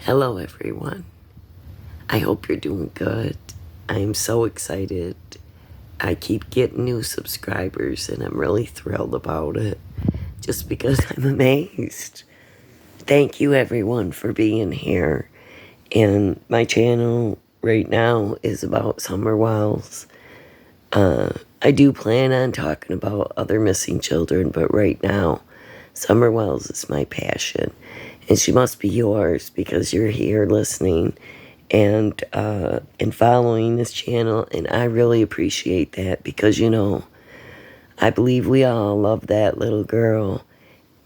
Hello, everyone. I hope you're doing good. I am so excited. I keep getting new subscribers, and I'm really thrilled about it just because I'm amazed. Thank you, everyone, for being here. And my channel right now is about summer wells. I do plan on talking about other missing children, but right now, Summer Wells is my passion. And she must be yours because you're here listening and following this channel. And I really appreciate that because, I believe we all love that little girl.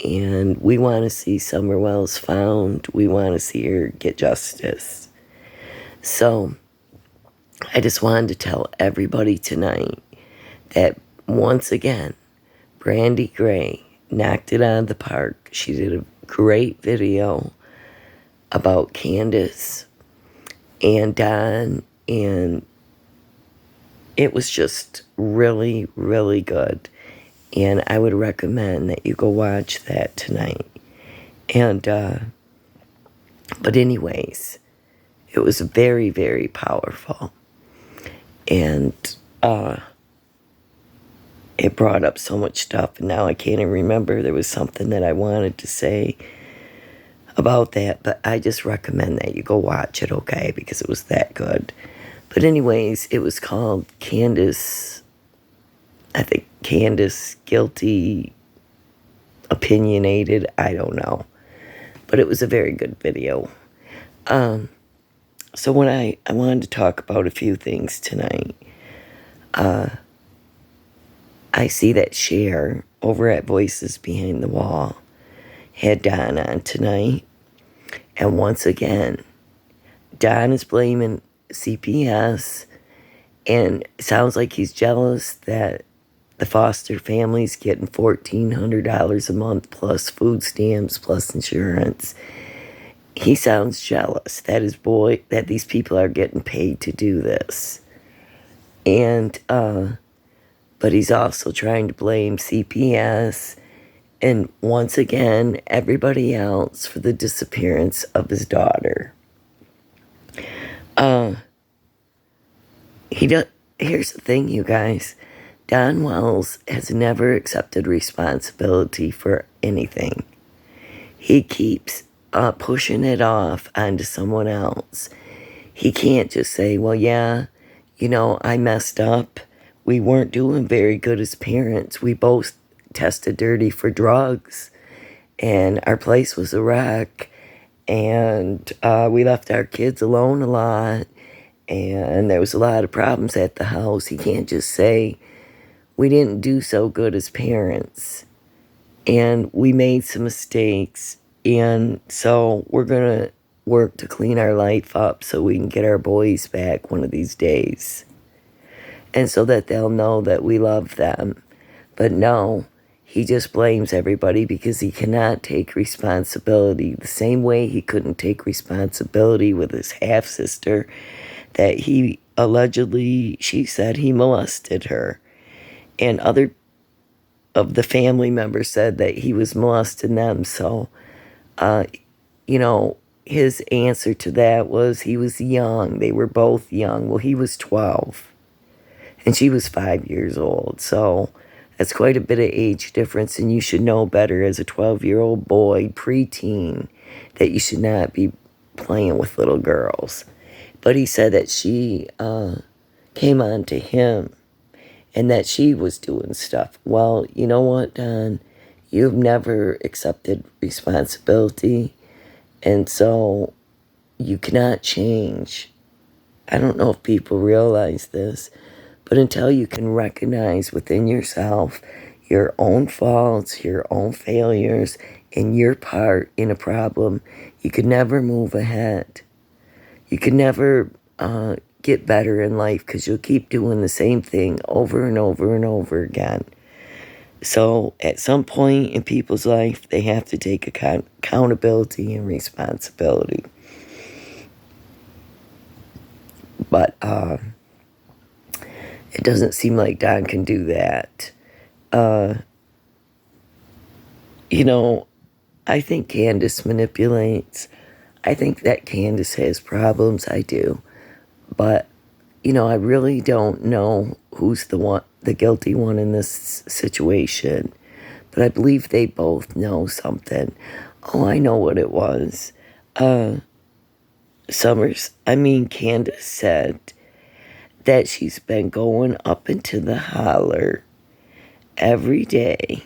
And we want to see Summer Wells found. We want to see her get justice. So I just wanted to tell everybody tonight that once again, Brandy Gray knocked it out of the park. She did a great video about Candace and Don, and it was just really, really good. And I would recommend that you go watch that tonight. And, but anyways, it was very, very powerful. And, it brought up so much stuff, and now I can't even remember. There was something that I wanted to say about that, but I just recommend that you go watch it, okay, because it was that good. But anyways, it was called Candace, I think Candace Guilty, Opinionated, I don't know. But it was a very good video. So when I wanted to talk about a few things tonight. I see that Cher over at Voices Behind the Wall had Don on tonight. And once again, Don is blaming CPS. And it sounds like he's jealous that the foster family's getting $1,400 a month plus food stamps plus insurance. He sounds jealous that that these people are getting paid to do this. And, but he's also trying to blame CPS and once again everybody else for the disappearance of his daughter. Here's the thing, you guys. Don Wells has never accepted responsibility for anything. He keeps pushing it off onto someone else. He can't just say, well, yeah, I messed up. We weren't doing very good as parents. We both tested dirty for drugs, and our place was a wreck, and we left our kids alone a lot, and there was a lot of problems at the house. He can't just say, we didn't do so good as parents, and we made some mistakes, and so we're going to work to clean our life up so we can get our boys back one of these days. And so that they'll know that we love them. But no, he just blames everybody because he cannot take responsibility. The same way he couldn't take responsibility with his half-sister that he allegedly, she said he molested her. And other of the family members said that he was molesting them. So, his answer to that was he was young. They were both young. Well, he was 12. And she was 5 years old, so that's quite a bit of age difference, and you should know better as a 12-year-old boy, preteen, that you should not be playing with little girls. But he said that she came on to him and that she was doing stuff. Well, you know what, Don? You've never accepted responsibility, and so you cannot change. I don't know if people realize this, but until you can recognize within yourself your own faults, your own failures, and your part in a problem, you can never move ahead. You can never get better in life because you'll keep doing the same thing over and over and over again. So at some point in people's life, they have to take accountability and responsibility. But it doesn't seem like Don can do that. I think Candace manipulates. I think that Candace has problems. I do. But, I really don't know who's the guilty one in this situation. But I believe they both know something. Oh, I know what it was. Candace said that she's been going up into the holler every day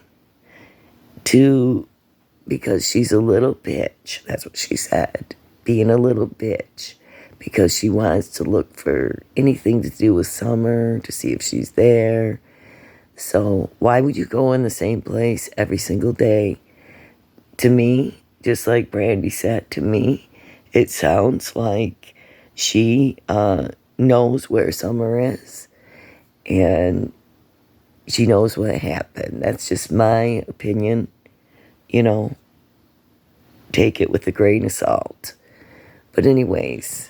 because she's a little bitch. That's what she said. Being a little bitch. Because she wants to look for anything to do with Summer, to see if she's there. So why would you go in the same place every single day? To me, just like Brandy said, to me, it sounds like she knows where Summer is. And she knows what happened. That's just my opinion. Take it with a grain of salt. But anyways,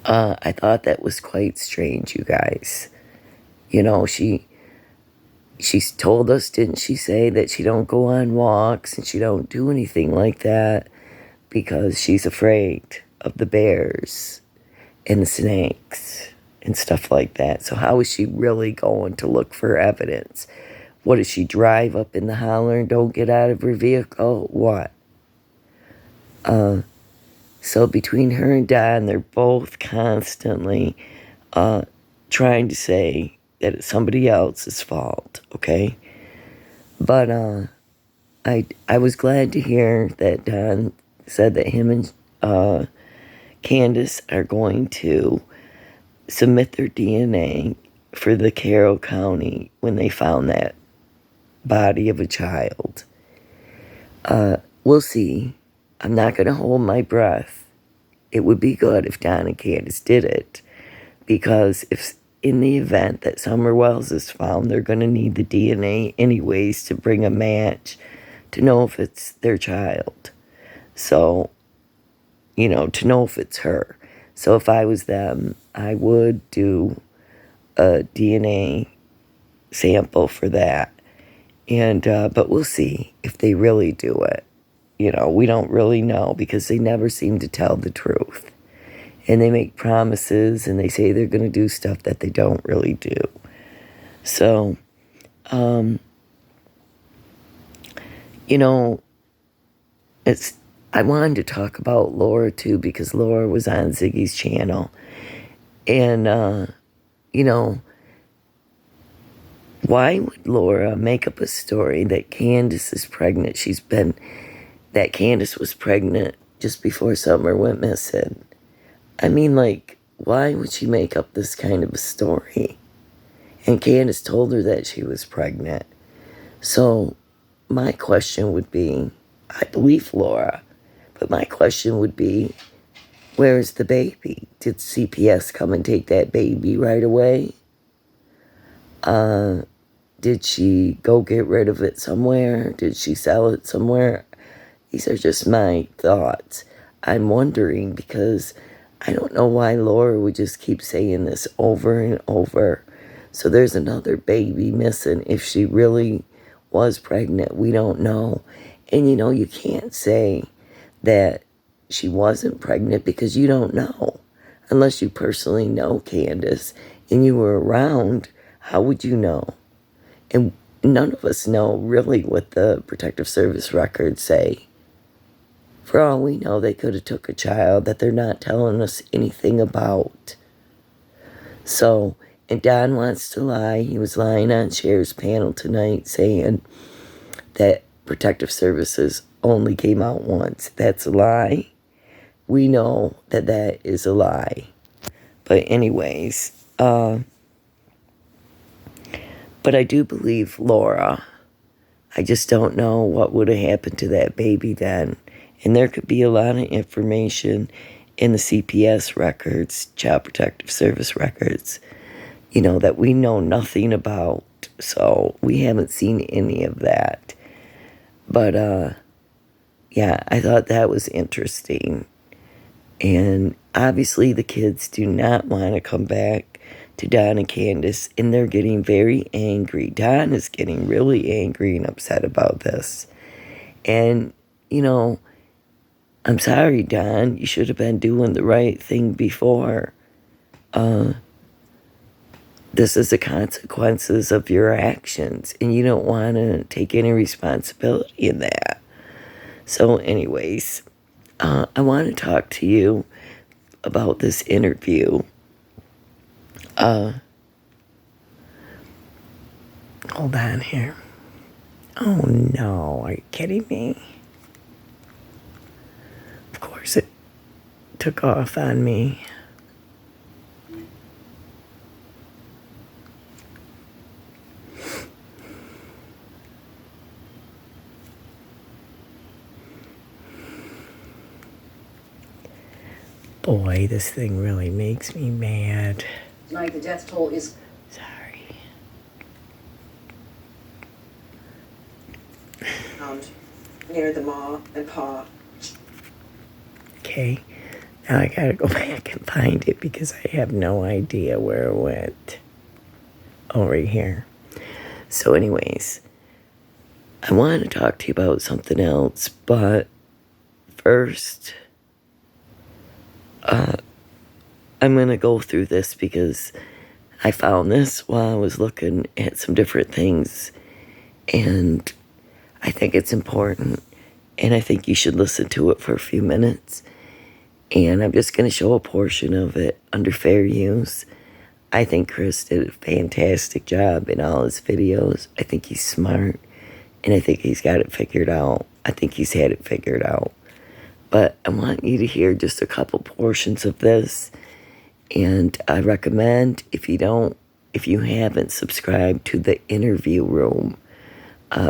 I thought that was quite strange, you guys. She's told us, didn't she say, that she don't go on walks and she don't do anything like that because she's afraid of the bears and the snakes and stuff like that. So how is she really going to look for evidence? What, does she drive up in the holler and don't get out of her vehicle? What? So between her and Don, they're both constantly trying to say that it's somebody else's fault, okay? But I was glad to hear that Don said that him and Candace are going to submit their DNA for the Carroll County when they found that body of a child. We'll see. I'm not going to hold my breath. It would be good if Don and Candace did it, because if in the event that Summer Wells is found, they're going to need the DNA anyways to bring a match to know if it's their child. So, to know if it's her. So if I was them, I would do a DNA sample for that. And but we'll see if they really do it. We don't really know because they never seem to tell the truth. And they make promises and they say they're going to do stuff that they don't really do. So, I wanted to talk about Laura too, because Laura was on Ziggy's channel. And, why would Laura make up a story that Candace is pregnant? That Candace was pregnant just before Summer went missing. Why would she make up this kind of a story? And Candace told her that she was pregnant. So my question would be, I believe Laura, but my question would be, where's the baby? Did CPS come and take that baby right away? Did she go get rid of it somewhere? Did she sell it somewhere? These are just my thoughts. I'm wondering because I don't know why Laura would just keep saying this over and over. So there's another baby missing. If she really was pregnant, we don't know. And you can't say that she wasn't pregnant because you don't know. Unless you personally know Candace and you were around, how would you know? And none of us know really what the Protective Service records say. For all we know, they could have took a child that they're not telling us anything about. So, and Don wants to lie. He was lying on Cher's panel tonight saying that Protective Services only came out once. That's a lie. We know that that is a lie. But anyways, but I do believe Laura. I just don't know what would have happened to that baby then. And there could be a lot of information in the CPS records, Child Protective Service records, that we know nothing about. So we haven't seen any of that. But, yeah, I thought that was interesting. And obviously the kids do not want to come back to Don and Candace, and they're getting very angry. Don is getting really angry and upset about this. And, I'm sorry, Don. You should have been doing the right thing before. This is the consequences of your actions, and you don't want to take any responsibility in that. So, anyways, I want to talk to you about this interview. Hold on here. Oh no, are you kidding me? Of course it took off on me. Boy, this thing really makes me mad. Tonight, the death toll is... Sorry. Found near the maw and paw. Okay, now I gotta go back and find it because I have no idea where it went. Oh, right here. So anyways, I want to talk to you about something else, but first, I'm going to go through this because I found this while I was looking at some different things, and I think it's important, and I think you should listen to it for a few minutes. And I'm just going to show a portion of it under fair use. I think Chris did a fantastic job in all his videos. I think he's smart, and I think he's got it figured out. I think he's had it figured out. But I want you to hear just a couple portions of this. And I recommend, if you haven't subscribed to the interview room,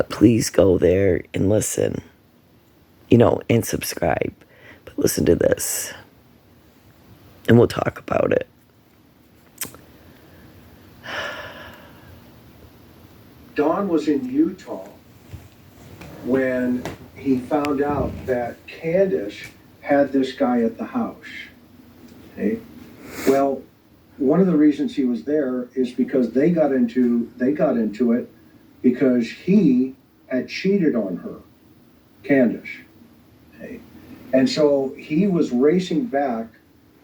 please go there and listen, and subscribe. But listen to this, and we'll talk about it. Don was in Utah when he found out that Candace had this guy at the house. Okay? Well, one of the reasons he was there is because they got into it because he had cheated on her, Candace. Okay? And so he was racing back,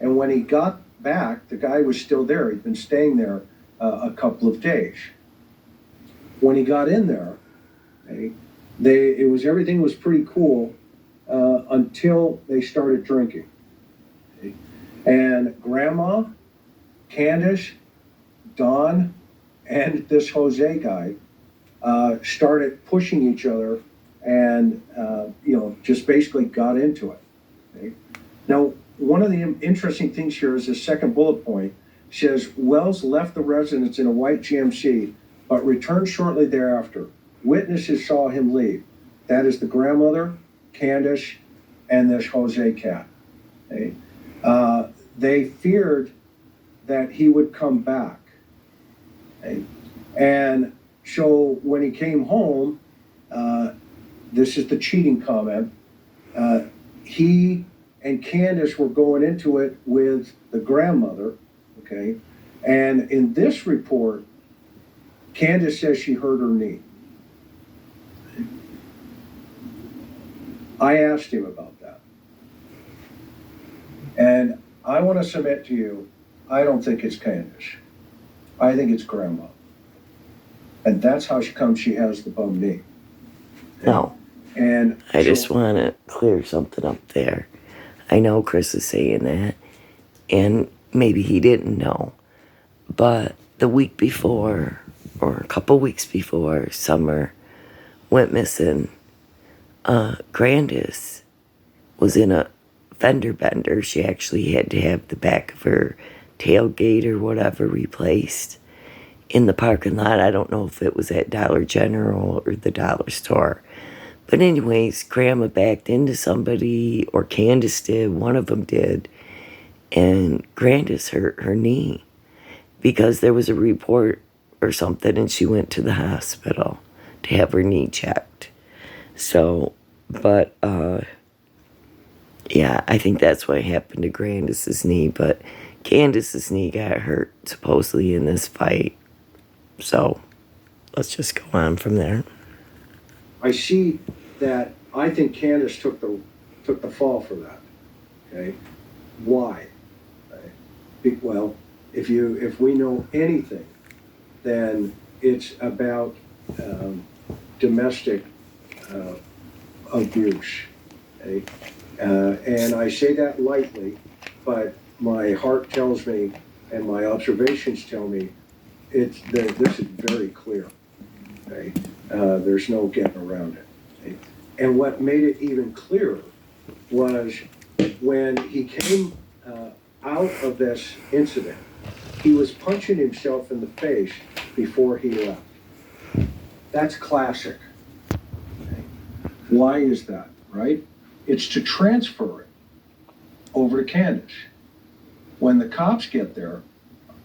and when he got back, the guy was still there. He'd been staying there a couple of days. When he got in there, okay, everything was pretty cool until they started drinking. Okay? And Grandma, Candace, Don, and this Jose guy started pushing each other, and just basically got into it. Okay? Now, one of the interesting things here is the second bullet point. It says Wells left the residence in a white GMC, but returned shortly thereafter. Witnesses saw him leave. That is the grandmother, Candace, and this Jose cat. Okay? They feared that he would come back. Okay? And so when he came home, this is the cheating comment, he and Candace were going into it with the grandmother, okay? And in this report, Candace says she hurt her knee. I asked him about that. And I want to submit to you, I don't think it's Candace. I think it's Grandma. And that's how she has the bum knee. No. And I just want to clear something up there. I know Chris is saying that, and maybe he didn't know. But the week before, or a couple weeks before Summer went missing, Grandis was in a fender bender. She actually had to have the back of her tailgate or whatever replaced in the parking lot. I don't know if it was at Dollar General or the dollar store. But anyways, Grandma backed into somebody, or Candace did, one of them did, and Grandis hurt her knee because there was a report or something, and she went to the hospital to have her knee checked. So, but, yeah, I think that's what happened to Grandis's knee, but Candace's knee got hurt supposedly in this fight. So, let's just go on from there. I see that I think Candace took took the fall for that. Okay, why? Well, if we know anything, then it's about domestic abuse. Okay? And I say that lightly, but my heart tells me, and my observations tell me, this is very clear. Okay? There's no getting around it. Okay? And what made it even clearer was when he came out of this incident, he was punching himself in the face before he left. That's classic. Okay? Why is that, right? It's to transfer it over to Candace. When the cops get there,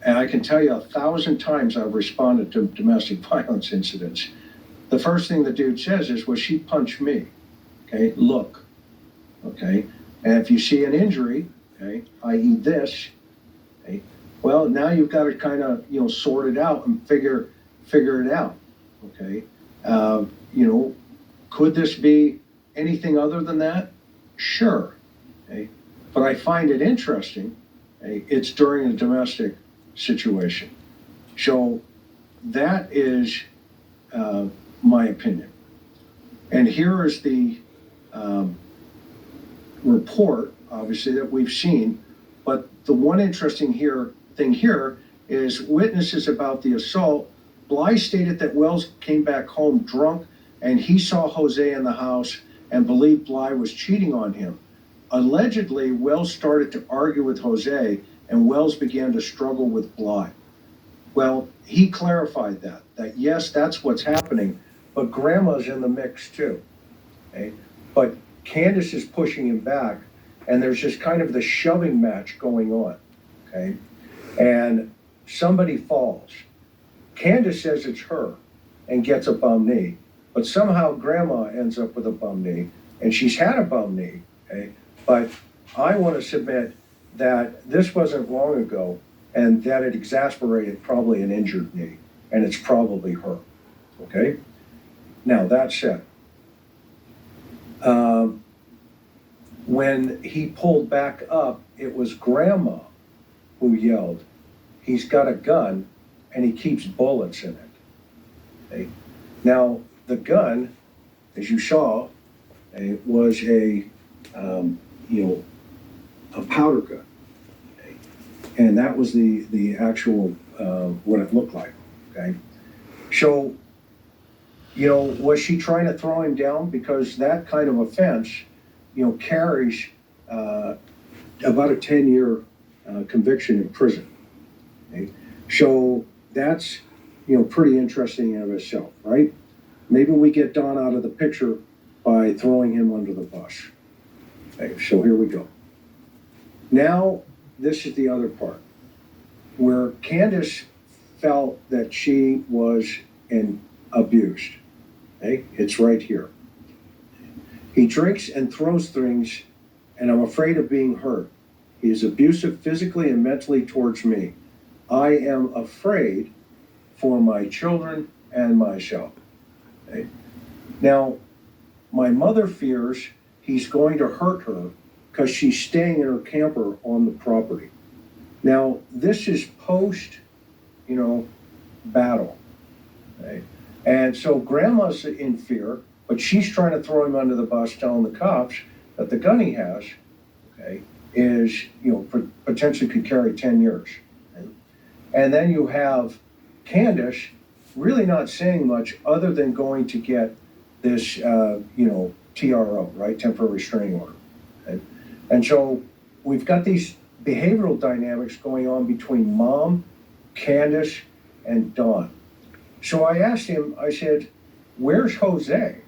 and I can tell you 1,000 times I've responded to domestic violence incidents, the first thing the dude says is, well, she punched me. Okay, look. Okay, and if you see an injury, okay, i.e. this, okay, well, now you've got to kind of, sort it out and figure it out. Okay, could this be anything other than that? Sure. Okay, but I find it interesting. Okay, it's during a domestic situation. So that is my opinion. And here is the report, obviously, that we've seen. But the one interesting thing here is witnesses about the assault. Bly stated that Wells came back home drunk and he saw Jose in the house and believed Bly was cheating on him. Allegedly, Wells started to argue with Jose and Wells began to struggle with Bly. Well, he clarified that yes, that's what's happening, but Grandma's in the mix too. Okay? But Candace is pushing him back, and there's just kind of the shoving match going on. Okay? And somebody falls. Candace says it's her and gets a bum knee, but somehow Grandma ends up with a bum knee, and she's had a bum knee. Okay? But I want to submit that this wasn't long ago, and that it exasperated probably an injured knee, and it's probably her. Okay? Now, that said, when he pulled back up, it was Grandma who yelled, he's got a gun and he keeps bullets in it. Okay? Now, the gun, as you saw, was a powder gun. Okay? And that was the actual, what it looked like. Okay? So, was she trying to throw him down? Because that kind of offense, carries about a 10-year conviction in prison. Okay? So that's, pretty interesting in of itself, right? Maybe we get Don out of the picture by throwing him under the bus. Okay, so here we go. Now, this is the other part, where Candace felt that she was abused. Okay? It's right here. He drinks and throws things, and I'm afraid of being hurt. He is abusive physically and mentally towards me. I am afraid for my children and myself. Okay? Now, my mother fears he's going to hurt her because she's staying in her camper on the property. Now, this is post, battle. Okay? And so Grandma's in fear, but she's trying to throw him under the bus, telling the cops that the gun he has, okay, is, potentially could carry 10 years. Okay? And then you have Candace really not saying much other than going to get this, TRO, right, temporary restraining order. Okay? And so we've got these behavioral dynamics going on between Mom, Candace, and Dawn. So I asked him, I said, where's Jose?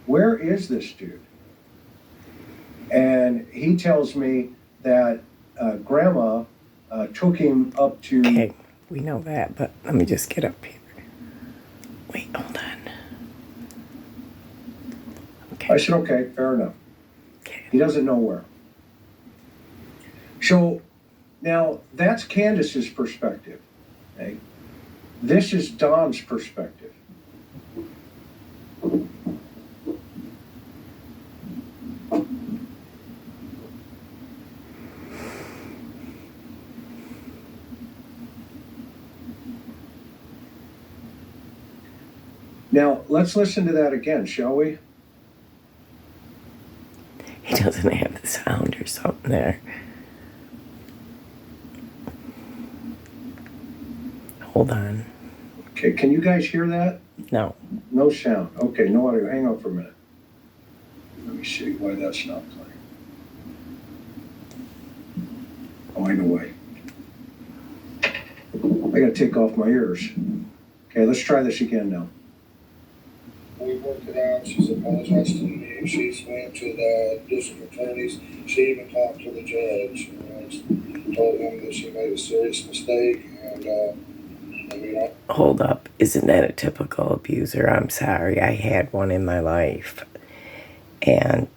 Where is this dude? And he tells me that Grandma took him up to... Okay, we know that, but let me just get up here. Wait, hold on. Okay. I said, okay, fair enough. Okay. He doesn't know where. So now that's Candace's perspective. Okay? This is Don's perspective. Now, let's listen to that again, shall we? He doesn't have the sound or something there. Hold on. Okay, can you guys hear that? No. No sound. Okay, no audio. Hang on for a minute. Let me see why that's not playing. Oh, I know why. I gotta take off my ears. Okay, let's try this again now. We worked it out. She's apologized to me. She's went to the district attorneys. She even talked to the judge. Told him that she made a serious mistake, and Hold up. Isn't that a typical abuser? I'm sorry. I had one in my life. And,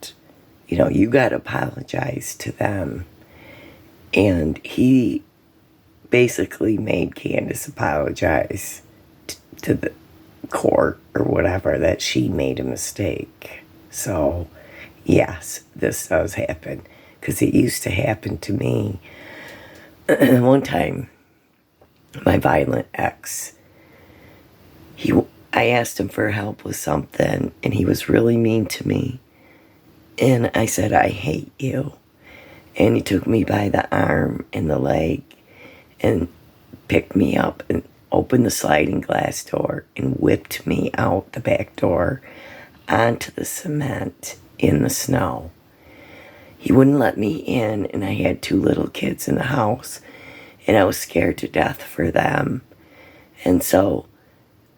you got to apologize to them. And he basically made Candace apologize to the court or whatever that she made a mistake. So, yes, this does happen. Because it used to happen to me. One time, my violent ex, I asked him for help with something, and he was really mean to me. And I said, I hate you. And he took me by the arm and the leg and picked me up and opened the sliding glass door and whipped me out the back door onto the cement in the snow. He wouldn't let me in, and I had 2 little kids in the house, and I was scared to death for them. And so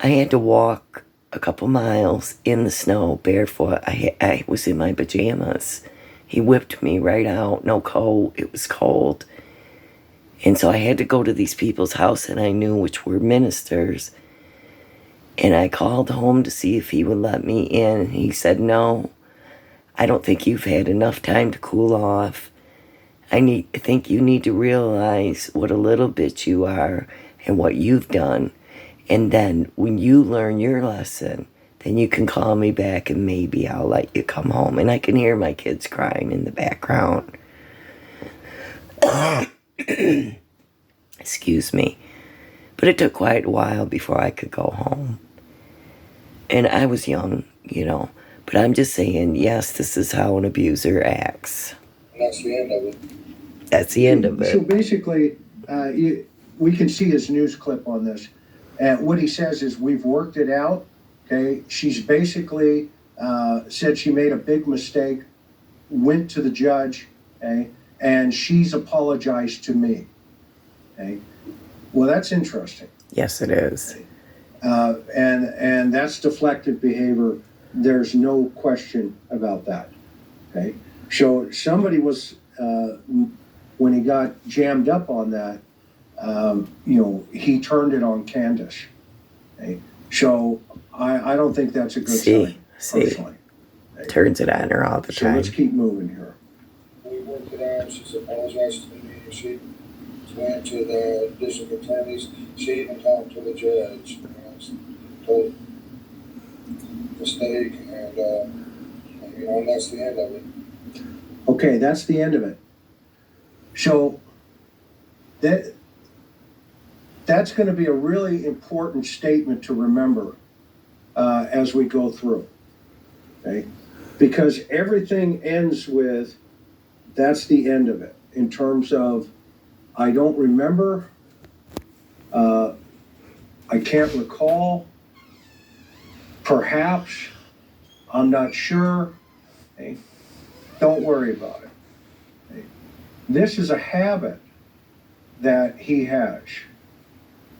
I had to walk a couple miles in the snow barefoot. I was in my pajamas. He whipped me right out, no coat, it was cold. And so I had to go to these people's house, and I knew which were ministers. And I called home to see if he would let me in. And he said, no, I don't think you've had enough time to cool off. I think you need to realize what a little bitch you are and what you've done. And then when you learn your lesson, then you can call me back and maybe I'll let you come home. And I can hear my kids crying in the background. Excuse me. But it took quite a while before I could go home. And I was young, But I'm just saying, yes, this is how an abuser acts. that's the end of it. That's the end of it. So basically, we can see his news clip on this. And what he says is, we've worked it out. Okay, she's basically said she made a big mistake, went to the judge, okay, and she's apologized to me. Okay, well, that's interesting. Yes, it is. And that's deflective behavior. There's no question about that. Okay, so somebody was when he got jammed up on that, he turned it on Candace. Okay, so I don't think that's a good sign. Personally. Okay. Turns it on her all the time. So let's keep moving here. We worked it out. She's apologized to me. She went to the district attorneys. She even talked to the judge. Told mistake, and that's the end of it. Okay, that's the end of it. So that's going to be a really important statement to remember as we go through. Okay, because everything ends with that's the end of it in terms of I don't remember, I can't recall, perhaps, I'm not sure. Okay? Don't worry about it. Okay? This is a habit that he has.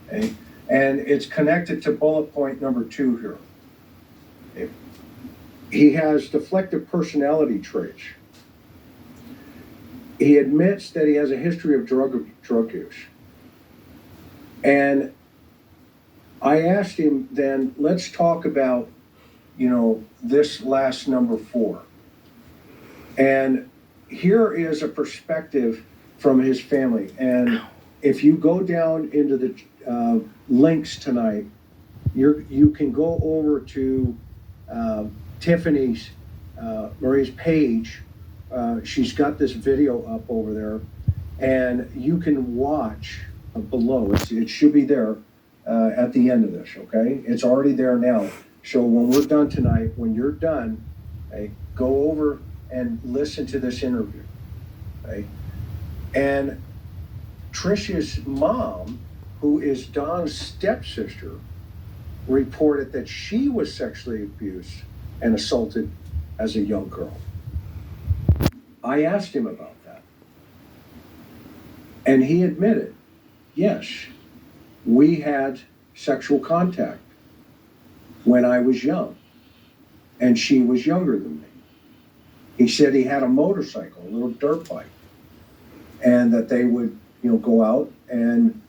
Okay? And it's connected to bullet point number 2 here. Okay? He has deflective personality traits. He admits that he has a history of drug use. And I asked him then, let's talk about, this last number 4. And here is a perspective from his family. And if you go down into the links tonight, you can go over to Tiffany's, Marie's page. She's got this video up over there, and you can watch below. It should be there at the end of this, okay? It's already there now. So when we're done tonight, when you're done, okay, go over and listen to this interview. Okay? And Tricia's mom, who is Don's stepsister, reported that she was sexually abused and assaulted as a young girl. I asked him about that. And he admitted, yes, we had sexual contact when I was young, and she was younger than me. He said he had a motorcycle, a little dirt bike, and that they would, go out and,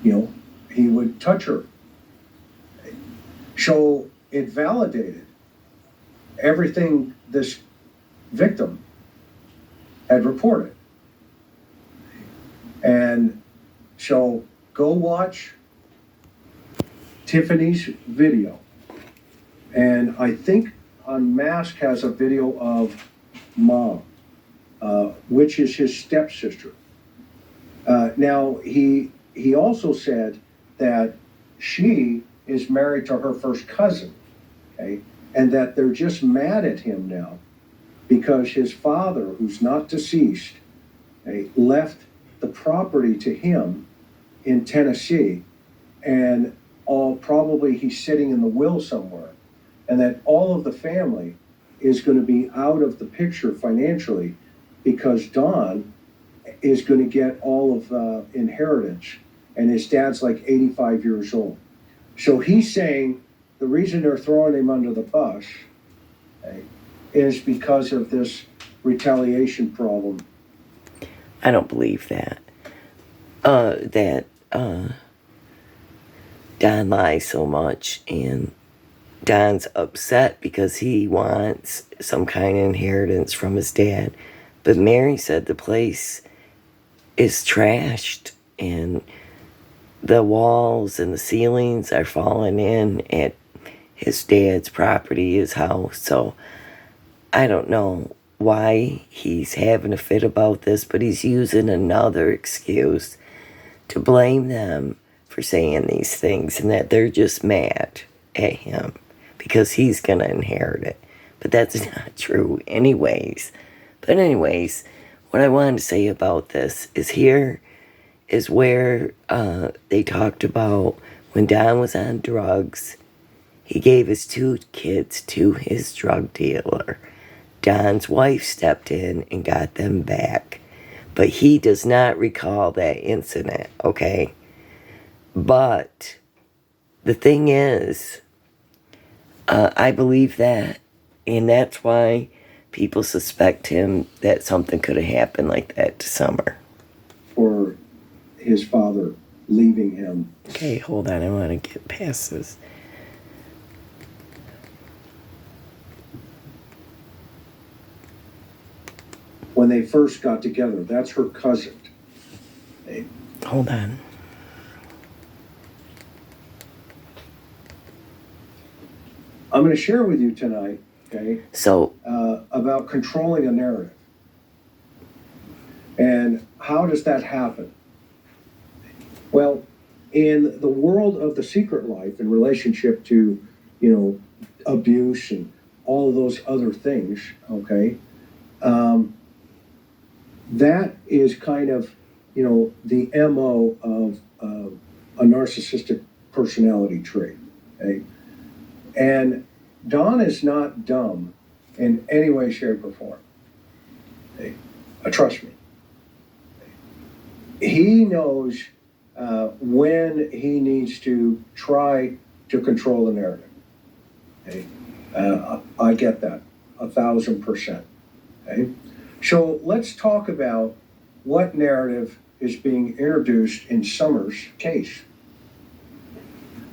he would touch her. So it validated everything this victim had reported. And so go watch Tiffany's video. And I think Unmasked has a video of Mom, which is his stepsister. Now, he also said that she is married to her first cousin, okay? And that they're just mad at him now because his father, who's not deceased, okay, left the property to him in Tennessee, and probably he's sitting in the will somewhere, and that all of the family is going to be out of the picture financially because Don is going to get all of the inheritance, and his dad's like 85 years old. So he's saying the reason they're throwing him under the bus, okay, is because of this retaliation problem. I don't believe that. Don lies so much, and Don's upset because he wants some kind of inheritance from his dad. But Mary said the place is trashed, and the walls and the ceilings are falling in at his dad's property, his house. So I don't know why he's having a fit about this, but he's using another excuse to blame them for saying these things, and that they're just mad at him because he's going to inherit it. But that's not true anyways. But anyways, what I wanted to say about this is here is where they talked about when Don was on drugs, he gave his 2 kids to his drug dealer. Don's wife stepped in and got them back. But he does not recall that incident, okay? But the thing is, I believe that, and that's why people suspect him that something could have happened like that to Summer. For his father leaving him. Okay, hold on, I want to get past this. When they first got together, that's her cousin. Okay. Hold on. I'm going to share with you tonight, okay, So, about controlling a narrative. And how does that happen? Well, in the world of the secret life in relationship to, abuse and all of those other things, okay, that is kind of, the MO of a narcissistic personality trait, okay? And Don is not dumb in any way, shape, or form. Okay? Trust me. He knows when he needs to try to control the narrative. Okay? I get that 1,000%. Okay? So let's talk about what narrative is being introduced in Summer's case.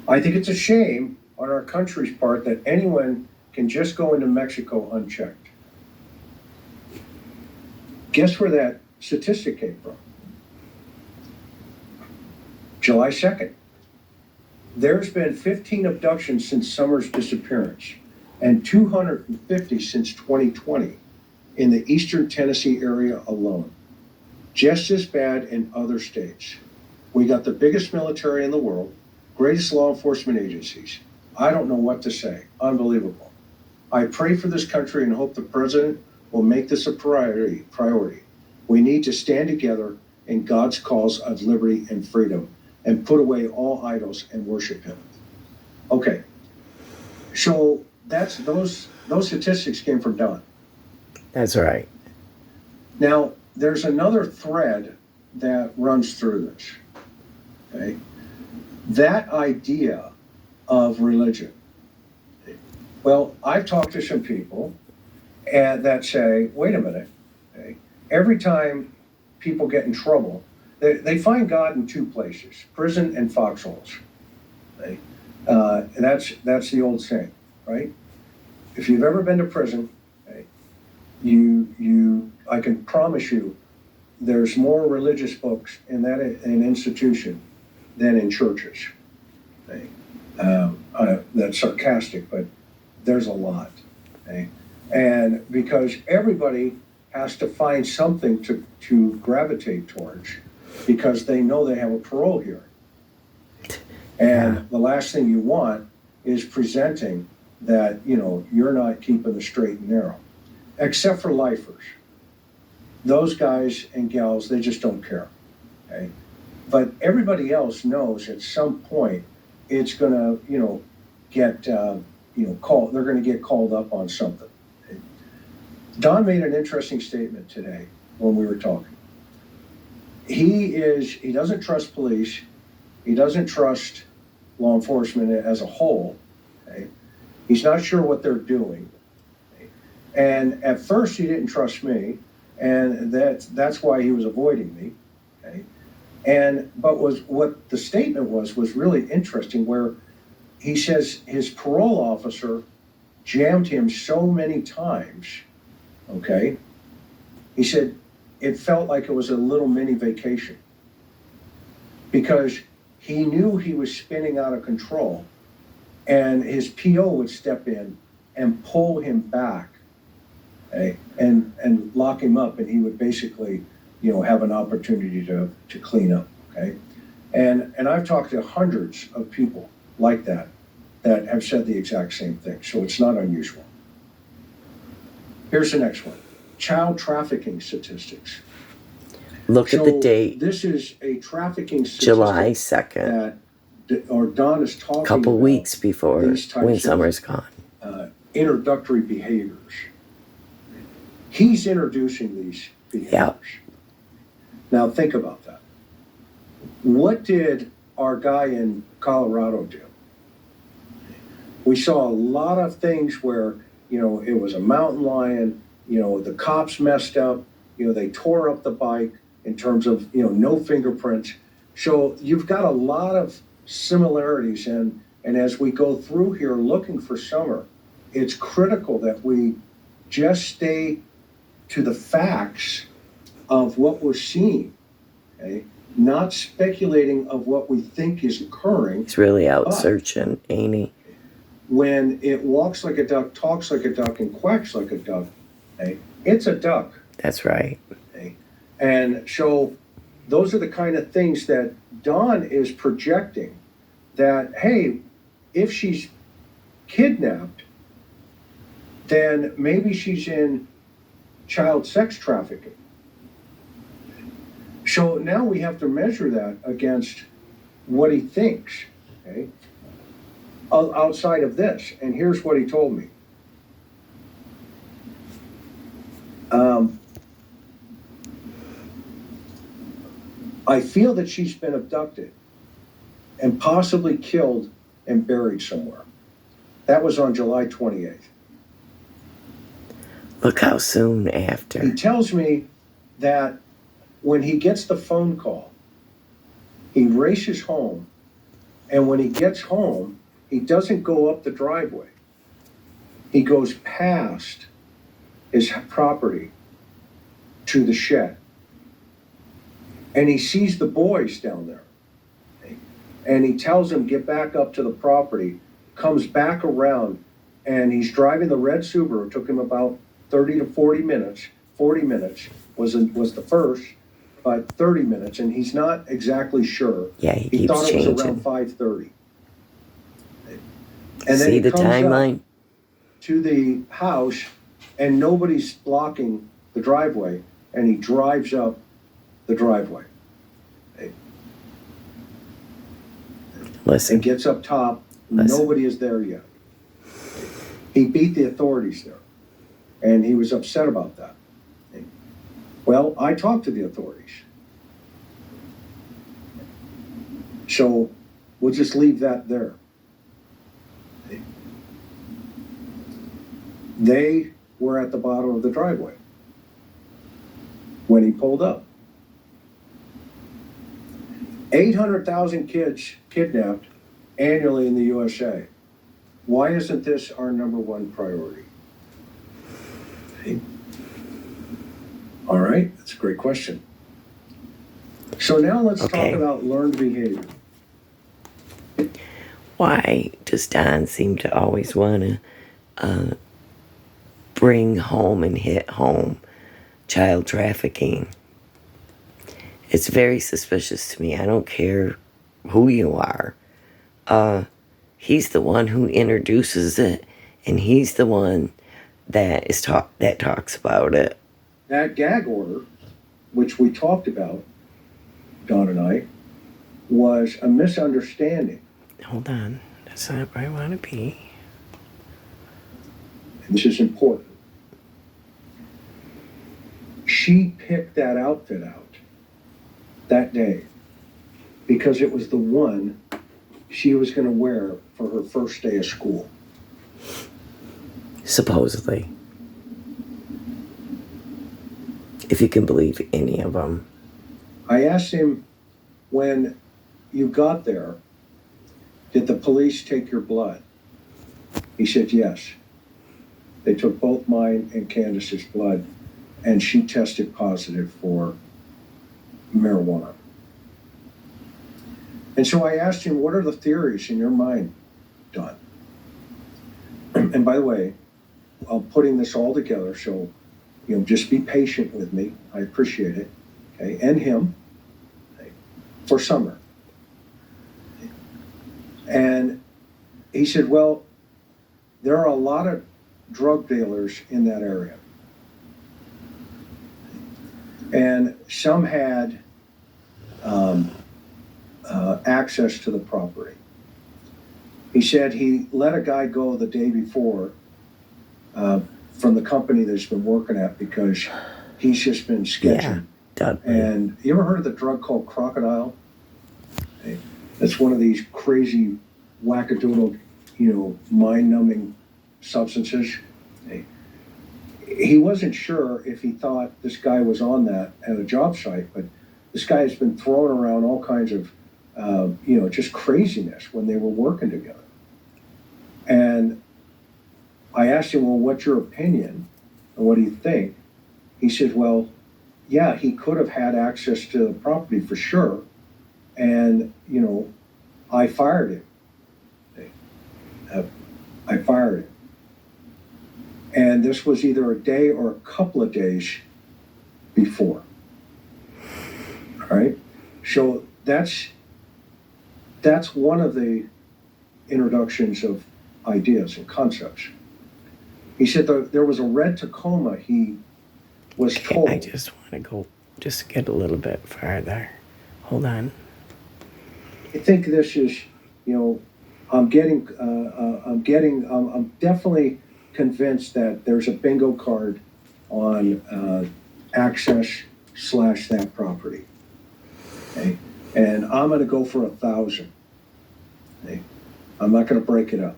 I think it's a shame on our country's part that anyone can just go into Mexico unchecked. Guess where that statistic came from? July 2nd. There's been 15 abductions since Summer's disappearance and 250 since 2020 in the eastern Tennessee area alone. Just as bad in other states. We got the biggest military in the world, greatest law enforcement agencies, I don't know what to say. Unbelievable. I pray for this country and hope the president will make this a priority. We need to stand together in God's cause of liberty and freedom and put away all idols and worship him. Okay. So that's those statistics came from Don. That's right. Now, there's another thread that runs through this. Okay? That idea of religion. Well, I've talked to some people and that say, wait a minute, okay? Every time people get in trouble, they find God in two places, prison and foxholes. Okay? And that's the old saying, right? If you've ever been to prison, okay, I can promise you there's more religious books in an institution than in churches. Okay? That's sarcastic, but there's a lot. Okay? And because everybody has to find something to gravitate towards because they know they have a parole here. And the last thing you want is presenting that, you're not keeping the straight and narrow, except for lifers. Those guys and gals, they just don't care. Okay? But everybody else knows at some point it's going to, get, called. They're going to get called up on something. Okay? Don made an interesting statement today when we were talking. He doesn't trust police. He doesn't trust law enforcement as a whole. Okay? He's not sure what they're doing. Okay? And at first he didn't trust me, and that's why he was avoiding me. Okay? But what the statement was really interesting, where he says his parole officer jammed him so many times, okay? He said it felt like it was a little mini vacation because he knew he was spinning out of control, and his PO would step in and pull him back, okay, and lock him up, and he would basically, have an opportunity to clean up, okay? And I've talked to hundreds of people like that have said the exact same thing, so it's not unusual. Here's the next one. Child trafficking statistics. Look at the date. This is a trafficking statistic July 2nd. Don is talking a couple about weeks before when of, summer's gone. Introductory behaviors. He's introducing these behaviors. Yep. Now think about that. What did our guy in Colorado do? We saw a lot of things where, it was a mountain lion, the cops messed up, they tore up the bike in terms of, no fingerprints. So you've got a lot of similarities, and as we go through here looking for summer, it's critical that we just stay to the facts of what we're seeing, okay? Not speculating of what we think is occurring. He's really out searching, ain't he? When it walks like a duck, talks like a duck, and quacks like a duck, okay, it's a duck. That's right. Okay? And so those are the kind of things that Don is projecting, that, hey, if she's kidnapped, then maybe she's in child sex trafficking. So now we have to measure that against what he thinks, okay, outside of this. And here's what he told me. I feel that she's been abducted and possibly killed and buried somewhere. That was on July 28th. Look how soon after. He tells me that when he gets the phone call, he races home, and when he gets home, he doesn't go up the driveway. He goes past his property to the shed. And he sees the boys down there. And he tells them, get back up to the property, comes back around, and he's driving the red Subaru. It took him about 30 to 40 minutes. 40 minutes was the first, but 30 minutes, and he's not exactly sure. Yeah, he keeps thought it changing. was around 5:30. And then See he the comes up timeline? to the house and nobody's blocking the driveway, and he drives up the driveway Listen, and gets up top. Listen. Nobody is there yet. He beat the authorities there, and he was upset about that. Well, I talked to the authorities. So we'll just leave that there. They were at the bottom of the driveway when he pulled up. 800,000 kids kidnapped annually in the USA. Why isn't this our number one priority? All right, that's a great question. So now let's Okay. talk about learned behavior. Why does Don seem to always want to bring home and hit home child trafficking? It's very suspicious to me. I don't care who you are. He's the one who introduces it, and he's the one that talks about it. That gag order, which we talked about, Don and I, was a misunderstanding. Hold on. That's not where I want to be. And this is important. She picked that outfit out that day because it was the one she was going to wear for her first day of school. Supposedly. If you can believe any of them. I asked him, when you got there, did the police take your blood? He said yes. They took both mine and Candace's blood, and she tested positive for marijuana. And so I asked him, what are the theories in your mind, Don? And by the way, I'm putting this all together, so just be patient with me. I appreciate it. Okay, and him, okay, for summer. And he said, well, there are a lot of drug dealers in that area. And some had access to the property. He said he let a guy go the day before from the company that he's been working at because he's just been sketching. Yeah, and you ever heard of the drug called Crocodile? Okay. That's one of these crazy wackadoodle, mind-numbing substances. Okay. He wasn't sure if he thought this guy was on that at a job site, but this guy has been throwing around all kinds of, just craziness when they were working together. And I asked him, well, what's your opinion? And what do you think? He said, well, yeah, he could have had access to the property for sure. And, I fired him. I fired him. And this was either a day or a couple of days before. All right. So that's one of the introductions of ideas and concepts. He said there was a red Tacoma he was told. I just want to go just get a little bit farther. Hold on. I think this is, I'm definitely convinced that there's a bingo card on access / that property. Okay. And I'm going to go for 1,000. Okay. I'm not going to break it up.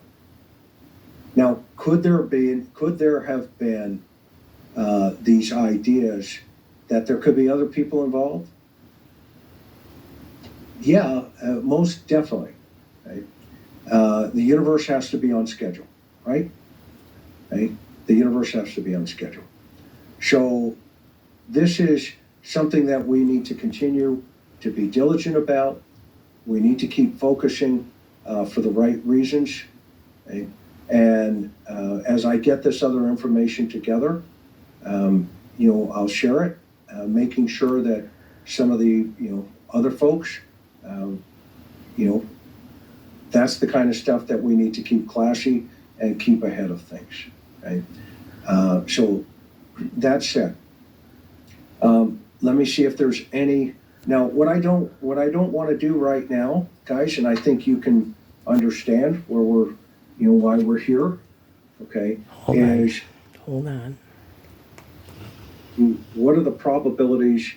Now, could there have been these ideas that there could be other people involved? Yeah, most definitely. Right? The universe has to be on schedule, right? Right? The universe has to be on schedule. So this is something that we need to continue to be diligent about. We need to keep focusing for the right reasons. Okay? And as I get this other information together, I'll share it, making sure that some of the, other folks, That's the kind of stuff that we need to keep classy and keep ahead of things, right? So that said, let me see if there's any. Now, what I don't want to do right now, guys, and I think you can understand where we're, why we're here, okay, Hold on. What are the probabilities,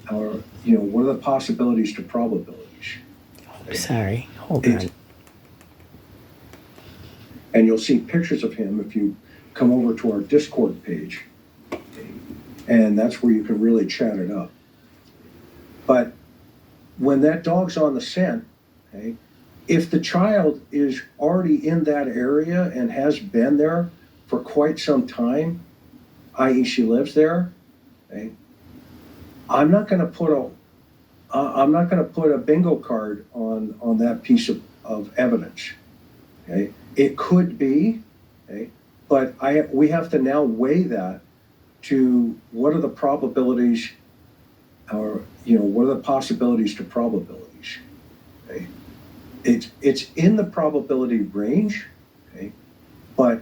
or, what are the possibilities to probabilities? Sorry, hold on. And you'll see pictures of him if you come over to our Discord page. And that's where you can really chat it up. But when that dog's on the scent, okay, if the child is already in that area and has been there for quite some time, i.e. she lives there, okay, I'm not going to put a bingo card on that piece of evidence. Okay, it could be, okay, but we have to now weigh that to what are the probabilities, or what are the possibilities to probabilities. Okay, it's in the probability range, okay, but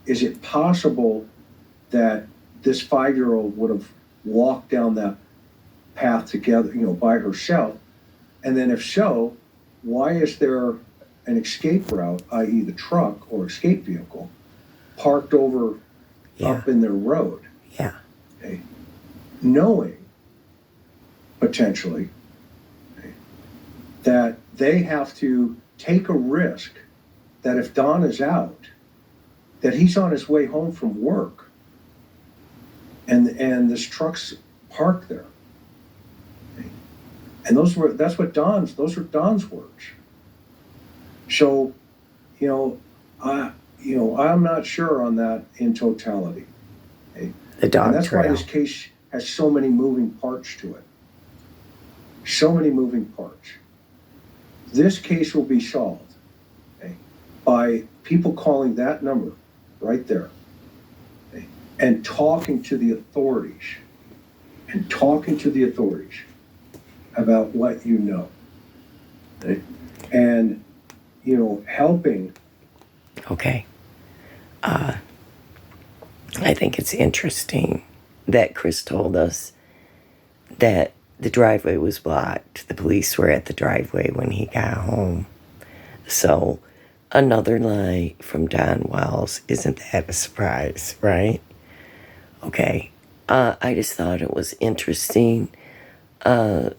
is it possible that this 5-year-old would have walked down that path together, by herself? And then if so, why is there an escape route, i.e. the truck or escape vehicle, parked over up in their road? Yeah. Okay. Knowing, potentially, okay, that they have to take a risk that if Don is out, that he's on his way home from work, and this truck's parked there. Okay. And those are Don's words. So, I'm not sure on that in totality. Okay? The dog and that's trail. why this case has so many moving parts to it. So many moving parts. This case will be solved, okay, by people calling that number right there, okay, and talking to the authorities, about what you know, okay? And helping. Okay. I think it's interesting that Chris told us that the driveway was blocked. The police were at the driveway when he got home. So, another lie from Don Wells. Isn't that a surprise, right? Okay. I just thought it was interesting. I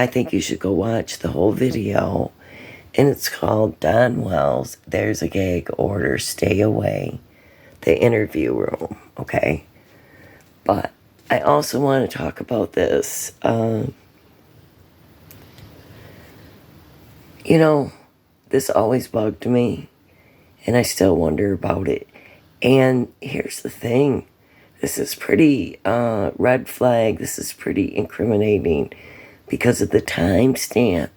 think you should go watch the whole video. And it's called Don Wells, There's a Gag Order, Stay Away. The interview room, okay? But I also want to talk about this. This always bugged me, and I still wonder about it. And here's the thing. This is pretty red flag. This is pretty incriminating because of the timestamp,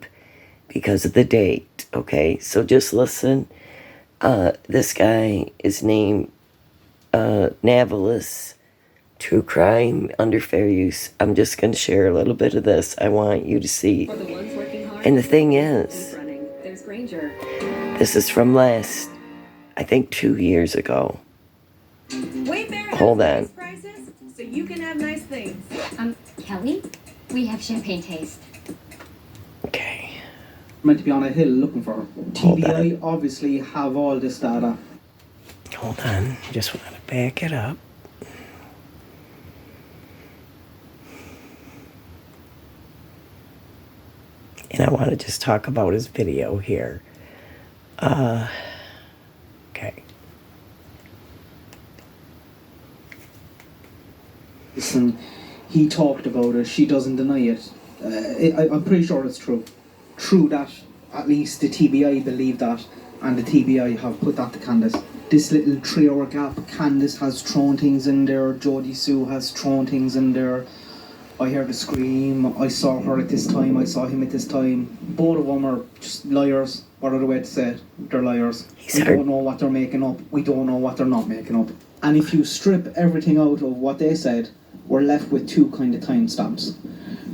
because of the date, okay? So just listen. This guy is named Navalis, True Crime Under Fair Use. I'm just going to share a little bit of this. I want you to see. And the thing is, this is from last, I think 2 years ago. Hold on. So you can have nice things. Kelly, we have champagne taste. Okay. Meant to be on a hill looking for her. TBI obviously have all this data. Hold on. Just want to back it up. And I want to just talk about his video here. Okay. Listen, he talked about it. She doesn't deny it. I'm pretty sure it's true. True that at least the TBI believe that, and the TBI have put that to Candace. This little 3-hour gap, Candace has thrown things in there, Jodie Sue has thrown things in there. I heard a scream, I saw her at this time, I saw him at this time. Both of them are just liars. What other way to say it? They're liars. We don't know what they're making up. We don't know what they're not making up. And if you strip everything out of what they said, we're left with two kind of timestamps.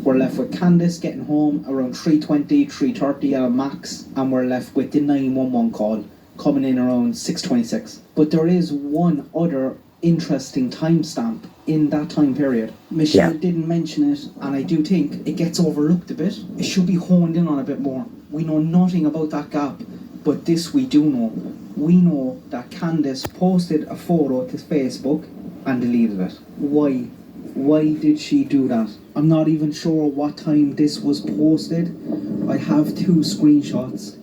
We're left with Candice getting home around 3:20, 3:30 at a max, and we're left with the 911 call coming in around 6:26. But there is one other interesting timestamp in that time period. Michelle didn't mention it, and I do think it gets overlooked a bit. It should be honed in on a bit more. We know nothing about that gap, but this we do know. We know that Candice posted a photo to Facebook and deleted it. Why? Why did she do that? I'm not even sure what time this was posted. I have two screenshots.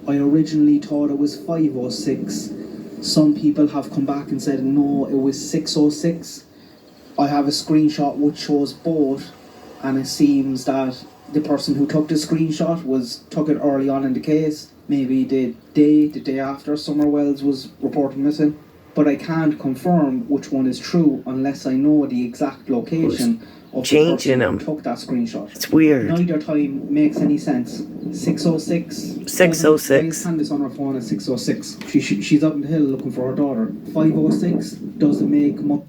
I originally thought it was 5:06. Some people have come back and said no, it was 6:06. I have a screenshot which shows both, and it seems that the person who took the screenshot took it early on in the case. Maybe the day after Summer Wells was reported missing. But I can't confirm which one is true unless I know the exact location of the person who took that screenshot. It's weird. Neither time makes any sense. 6:06. 6:06. Why is Candice on her phone at 6:06? She's up in the hill looking for her daughter. 5:06 doesn't make much.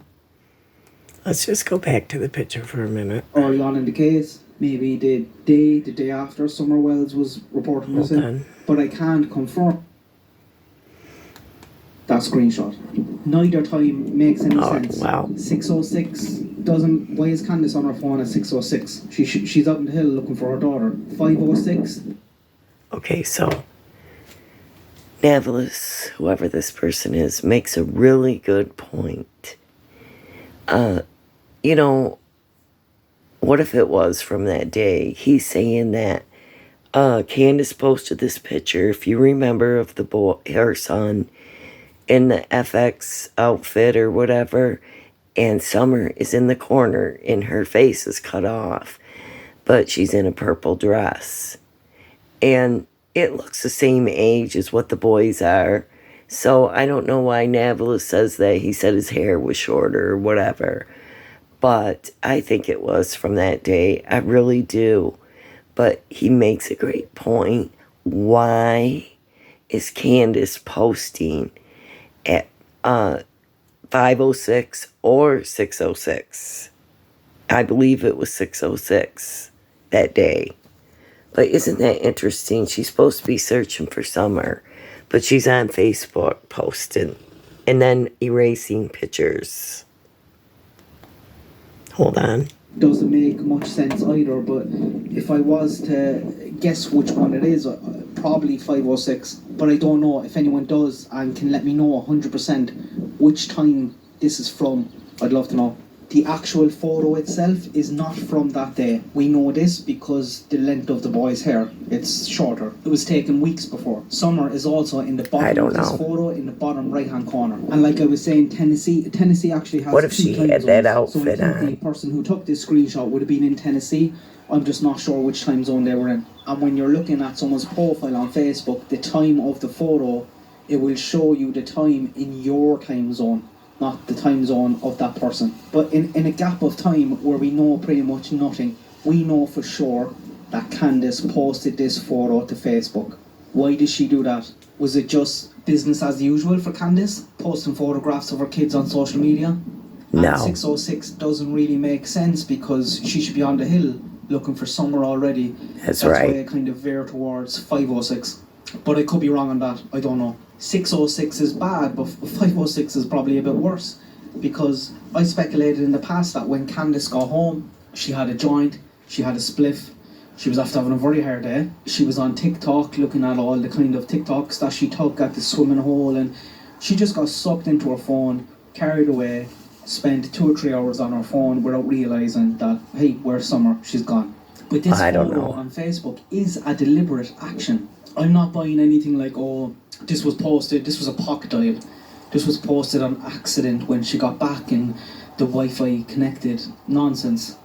Let's just go back to the picture for a minute. Early on in the case, maybe the day after Summer Wells was reported missing. But I can't confirm that screenshot. Neither time makes any sense. Wow. 6:06 doesn't. Why is Candice on her phone at 6:06? She's up in the hill looking for her daughter. 5:06. Okay, so Navilis, whoever this person is, makes a really good point. You know, what if it was from that day? He's saying that Candice posted this picture, if you remember, of the boy, her son, in the FX outfit or whatever, and Summer is in the corner and her face is cut off, but she's in a purple dress. And it looks the same age as what the boys are. So I don't know why Navilis says that. He said his hair was shorter or whatever. But I think it was from that day. I really do. But he makes a great point. Why is Candice posting at 5:06 or 6:06? I believe it was 6:06 that day. But isn't that interesting? She's supposed to be searching for Summer, but she's on Facebook posting and then erasing pictures. Hold on. Doesn't make much sense either, but if I was to guess which one it is, probably 5:06. But I don't know. If anyone does and can let me know 100% which time this is from, I'd love to know. The actual photo itself is not from that day. We know this because the length of the boy's hair, it's shorter. It was taken weeks before. Summer is also in the bottom of this photo, in the bottom right-hand corner. And like I was saying, Tennessee actually has. What if she had that outfit on? So the person who took this screenshot would have been in Tennessee. I'm just not sure which time zone they were in. And when you're looking at someone's profile on Facebook, the time of the photo, it will show you the time in your time zone, not the time zone of that person. But in a gap of time where we know pretty much nothing, we know for sure that Candice posted this photo to Facebook. Why did she do that? Was it just business as usual for Candice, posting photographs of her kids on social media? No. And 6:06 doesn't really make sense because she should be on the hill looking for Summer already. That's right. Why I kind of veer towards 5:06. But I could be wrong on that, I don't know. 6:06 is bad, but 5:06 is probably a bit worse, because I speculated in the past that when Candice got home, she had a joint, she had a spliff, she was after having a very hard day. She was on TikTok looking at all the kind of TikToks that she took at the swimming hole, and she just got sucked into her phone, carried away, spent 2 or 3 hours on her phone without realising that, hey, where's Summer? She's gone. But this photo on Facebook is a deliberate action. I'm not buying anything like, oh, this was posted, this was a pocket dial, this was posted on accident when she got back and the Wi-Fi connected. Nonsense.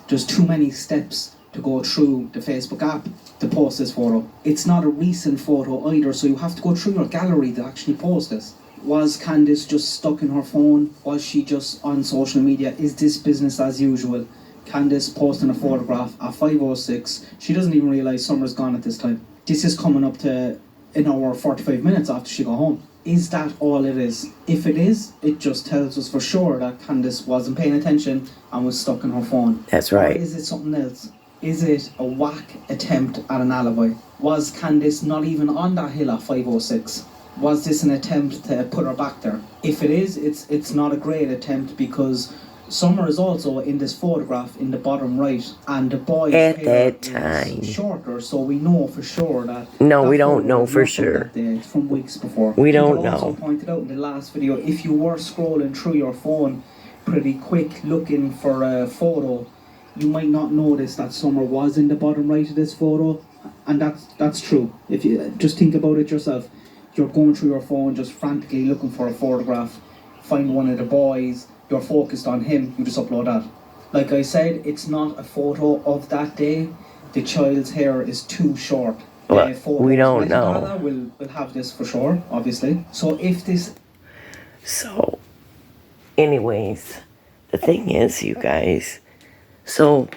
There's too many steps to go through the Facebook app to post this photo. It's not a recent photo either, so you have to go through your gallery to actually post this. Was Candice just stuck in her phone? Was she just on social media? Is this business as usual? Candice posting a photograph at 5:06. She doesn't even realise Summer's gone at this time. This is coming up to an hour 45 minutes after she got home. Is that all it is? If it is, it just tells us for sure that Candice wasn't paying attention and was stuck in her phone. That's right. Or is it something else? Is it a whack attempt at an alibi? Was Candice not even on that hill at 5:06? Was this an attempt to put her back there? If it is, it's not a great attempt, because Summer is also in this photograph in the bottom right, and the boy's At hair that time. is shorter, so we know for sure that. No, that we don't photo know was for not from sure. that day. It's from weeks before. We don't People also know. pointed out in the last video, if you were scrolling through your phone pretty quick looking for a photo, you might not notice that Summer was in the bottom right of this photo, and that's true. If you just think about it yourself, you're going through your phone just frantically looking for a photograph, find one of the boys, you're focused on him, you just upload that. Like I said, it's not a photo of that day. The child's hair is too short. Well, we don't Metal know. Gala will have this for sure, obviously. So if this. So, anyways, the thing is, you guys, so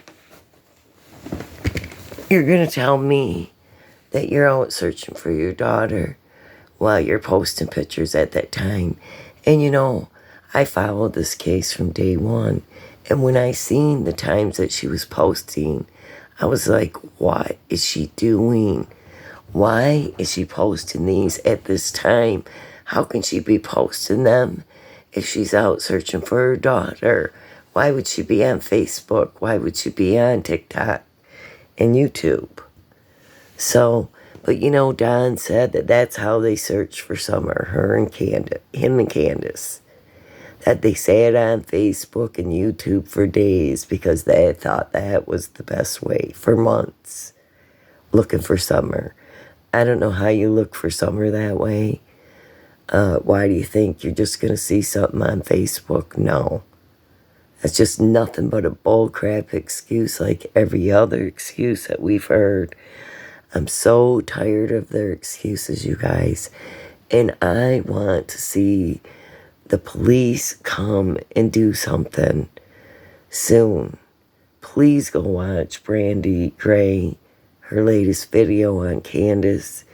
you're going to tell me that you're out searching for your daughter while you're posting pictures at that time. And you know, I followed this case from day one. And when I seen the times that she was posting, I was like, what is she doing? Why is she posting these at this time? How can she be posting them if she's out searching for her daughter? Why would she be on Facebook? Why would she be on TikTok and YouTube? So, but you know, Don said that that's how they search for Summer, him and Candace. That they say it on Facebook and YouTube for days because they thought that was the best way for months, looking for Summer. I don't know how you look for Summer that way. Why do you think you're just going to see something on Facebook? No. That's just nothing but a bullcrap excuse like every other excuse that we've heard. I'm so tired of their excuses, you guys. And I want to see the police come and do something soon. Please go watch Brandy Gray, her latest video on Candace.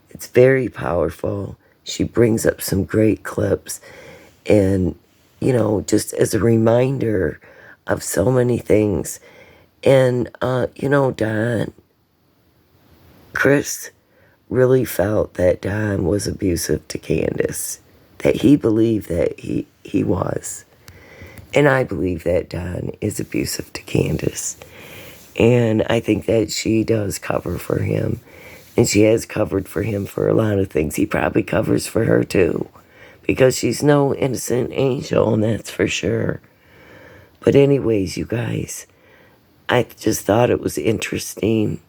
It's very powerful. She brings up some great clips. And, you know, just as a reminder of so many things. And, you know, Chris really felt that Don was abusive to Candace. That he believed that he was. And I believe that Don is abusive to Candace. And I think that she does cover for him. And she has covered for him for a lot of things. He probably covers for her too. Because she's no innocent angel, and that's for sure. But anyways, you guys, I just thought it was interesting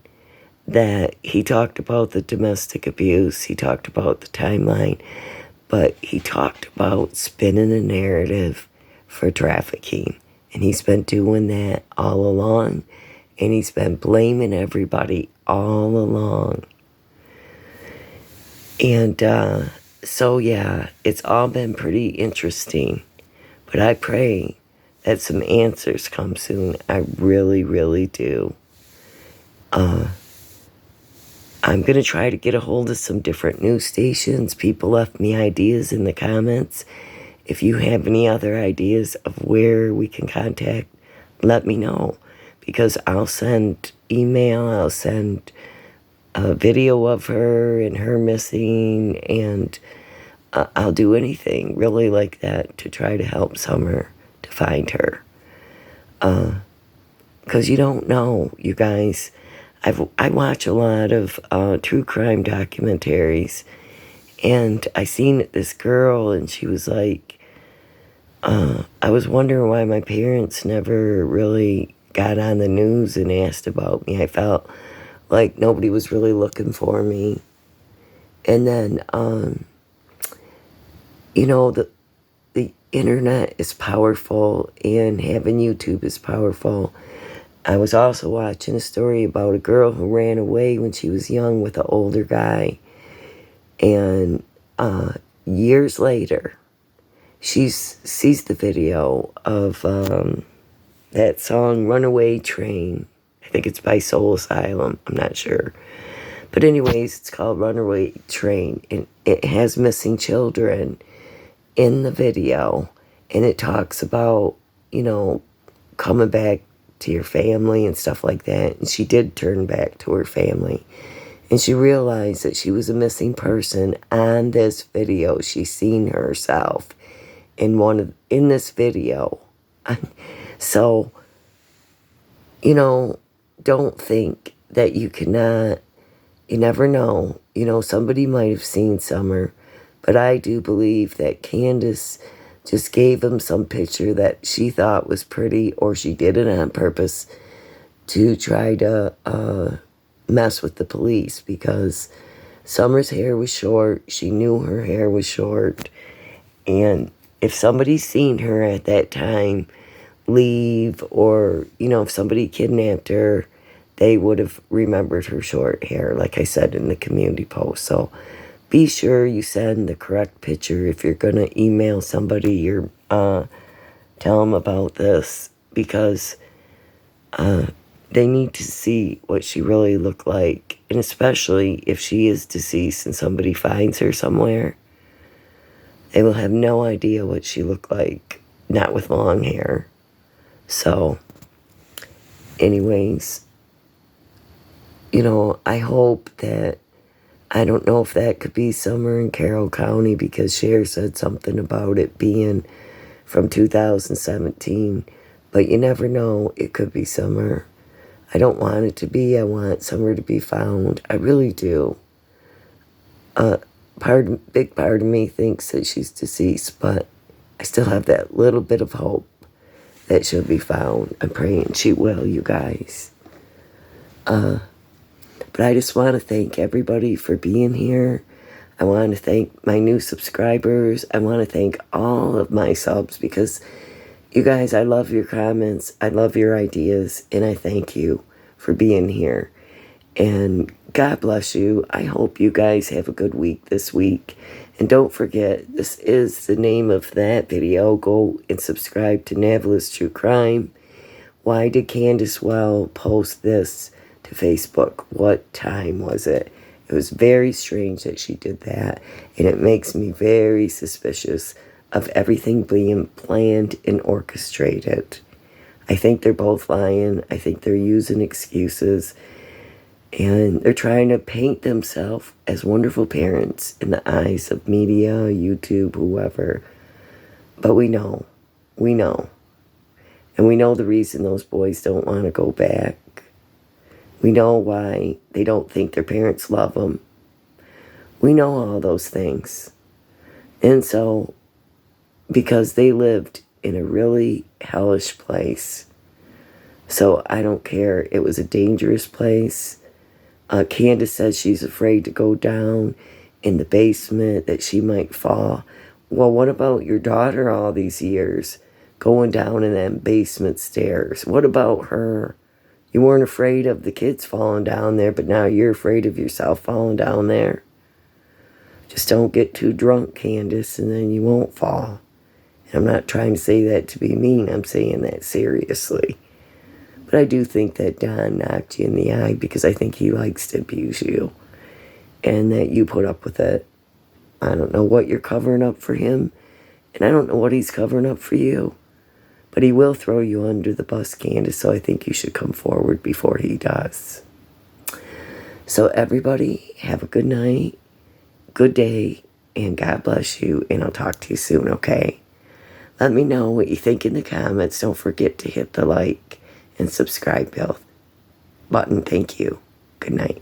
that he talked about the domestic abuse. He talked about the timeline. But he talked about spinning a narrative for trafficking. And he's been doing that all along. And he's been blaming everybody all along. And so, yeah, it's all been pretty interesting. But I pray that some answers come soon. I really, really do. I'm going to try to get a hold of some different news stations. People left me ideas in the comments. If you have any other ideas of where we can contact, let me know. Because I'll send email, I'll send a video of her and her missing, and I'll do anything really like that to try to help Summer to find her. Because you don't know, you guys. I watch a lot of true crime documentaries, and I seen this girl, and she was like, I was wondering why my parents never really got on the news and asked about me. I felt like nobody was really looking for me. And then, you know, the internet is powerful, and having YouTube is powerful. I was also watching a story about a girl who ran away when she was young with an older guy. And years later, she sees the video of that song Runaway Train. I think it's by Soul Asylum. I'm not sure. But anyways, it's called Runaway Train. And it has missing children in the video. And it talks about, you know, coming back to your family and stuff like that. And she did turn back to her family. And she realized that she was a missing person on this video. She's seen herself in this video. So, you know, don't think that you cannot. You never know. You know, somebody might have seen Summer, but I do believe that Candace just gave him some picture that she thought was pretty, or she did it on purpose to try to mess with the police, because Summer's hair was short. She knew her hair was short. And if somebody's seen her at that time leave, or, you know, if somebody kidnapped her, they would have remembered her short hair, like I said in the community post. So be sure you send the correct picture. If you're going to email somebody, tell them about this, because they need to see what she really looked like. And especially if she is deceased and somebody finds her somewhere, they will have no idea what she looked like, not with long hair. So, anyways, you know, I hope that, I don't know if that could be Summer in Carroll County, because Cher said something about it being from 2017. But you never know, it could be Summer. I don't want it to be. I want Summer to be found. I really do. Big part of me thinks that she's deceased, but I still have that little bit of hope that she'll be found. I'm praying she will, you guys. But I just want to thank everybody for being here. I want to thank my new subscribers. I want to thank all of my subs, because you guys, I love your comments. I love your ideas. And I thank you for being here. And God bless you. I hope you guys have a good week this week. And don't forget, this is the name of that video. Go and subscribe to Navila's True Crime. Why did Candace Well post this to Facebook? What time was it? It was very strange that she did that. And it makes me very suspicious of everything being planned and orchestrated. I think they're both lying. I think they're using excuses. And they're trying to paint themselves as wonderful parents in the eyes of media, YouTube, whoever. But we know. We know. And we know the reason those boys don't want to go back. We know why they don't think their parents love them. We know all those things. And so, because they lived in a really hellish place. So I don't care. It was a dangerous place. Candace says she's afraid to go down in the basement, that she might fall. Well, what about your daughter all these years going down in them basement stairs? What about her? You weren't afraid of the kids falling down there, but now you're afraid of yourself falling down there. Just don't get too drunk, Candace, and then you won't fall. And I'm not trying to say that to be mean. I'm saying that seriously. But I do think that Don knocked you in the eye, because I think he likes to abuse you. And that you put up with it. I don't know what you're covering up for him. And I don't know what he's covering up for you. But he will throw you under the bus, Candace. So I think you should come forward before he does. So everybody, have a good night. Good day. And God bless you. And I'll talk to you soon, okay? Let me know what you think in the comments. Don't forget to hit the like and subscribe button. Thank you. Good night.